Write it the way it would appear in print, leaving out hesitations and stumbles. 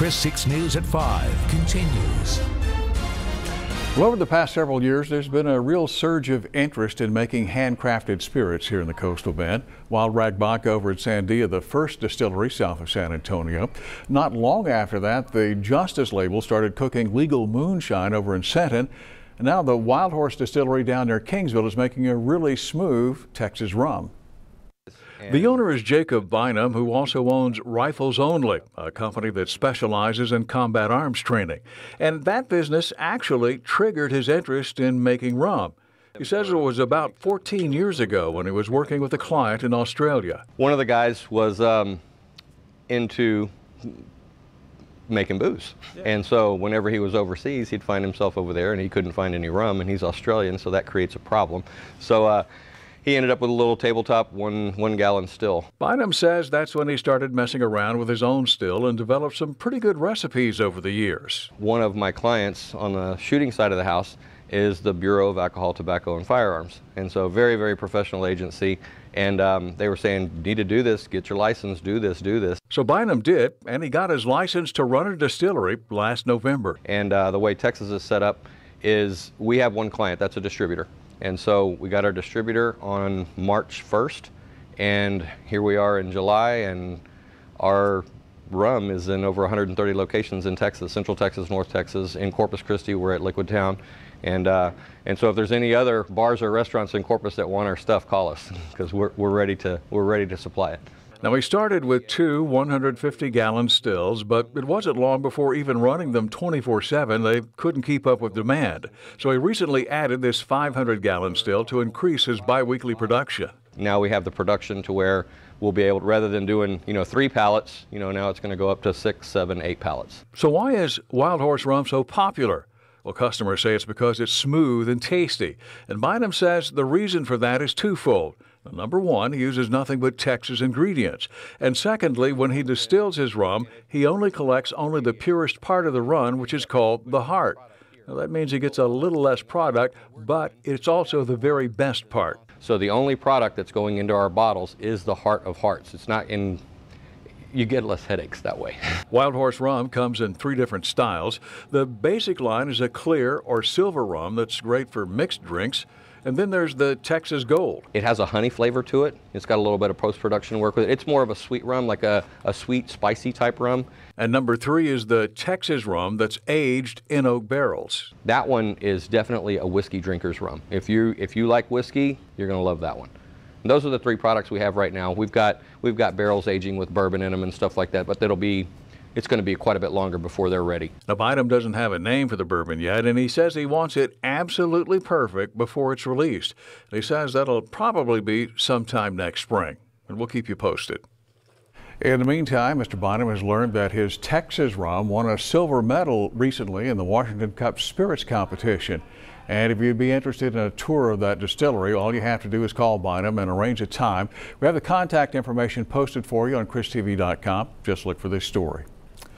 Chris 6 News at 5 continues. Well, over the past several years, there's been a real surge of interest in making handcrafted spirits here in the Coastal Bend. Wild Rag Vodka over at Sandia, the first distillery south of San Antonio. Not long after that, the Justice label started cooking legal moonshine over in Centon. And now the Wild Horse Distillery down near Kingsville is making a really smooth Texas rum. The owner is Jacob Bynum, who also owns Rifles Only, a company that specializes in combat arms training. And that business actually triggered his interest in making rum. He says it was about 14 years ago when he was working with a client in Australia. One of the guys was into making booze. And so whenever he was overseas, he'd find himself over there and he couldn't find any rum, and he's Australian, so that creates a problem. So he ended up with a little tabletop one gallon still. Bynum says that's when he started messing around with his own still and developed some pretty good recipes over the years. One of my clients on the shooting side of the house is the Bureau of Alcohol, Tobacco, and Firearms. And so very, very professional agency. And they were saying, you need to do this, get your license, do this, do this. So Bynum did, and he got his license to run a distillery last November. And the way Texas is set up is we have one client, that's a distributor. And so we got our distributor on March 1st, and here we are in July, and our rum is in over 130 locations in Texas, Central Texas, North Texas. In Corpus Christi, we're at Liquid Town. And so if there's any other bars or restaurants in Corpus that want our stuff, call us, because we're ready to supply it. Now, he started with two 150-gallon stills, but it wasn't long before even running them 24/7, they couldn't keep up with demand. So he recently added this 500-gallon still to increase his biweekly production. Now we have the production to where we'll be able to, rather than doing, 3 pallets, now it's going to go up to 6, 7, 8 pallets. So why is Wild Horse rum so popular? Well, customers say it's because it's smooth and tasty. And Bynum says the reason for that is twofold. Number one, he uses nothing but Texas ingredients. And secondly, when he distills his rum, he only collects only the purest part of the run, which is called the heart. Now, that means he gets a little less product, but it's also the very best part. So the only product that's going into our bottles is the heart of hearts. It's not in... You get less headaches that way. Wild Horse rum comes in 3 different styles. The basic line is a clear or silver rum that's great for mixed drinks. And then there's the Texas Gold. It has a honey flavor to it. It's got a little bit of post-production work with it. It's more of a sweet rum, like a sweet, spicy type rum. And number 3 is the Texas rum that's aged in oak barrels. That one is definitely a whiskey drinker's rum. If you like whiskey, you're going to love that one. And those are the 3 products we have right now. We've got barrels aging with bourbon in them and stuff like that, but it's going to be quite a bit longer before they're ready. Now, Bynum doesn't have a name for the bourbon yet, and he says he wants it absolutely perfect before it's released. And he says that'll probably be sometime next spring, and we'll keep you posted. In the meantime, Mr. Bynum has learned that his Texas rum won a silver medal recently in the Washington Cup Spirits Competition. And if you'd be interested in a tour of that distillery, all you have to do is call Bynum and arrange a time. We have the contact information posted for you on ChrisTV.com. Just look for this story.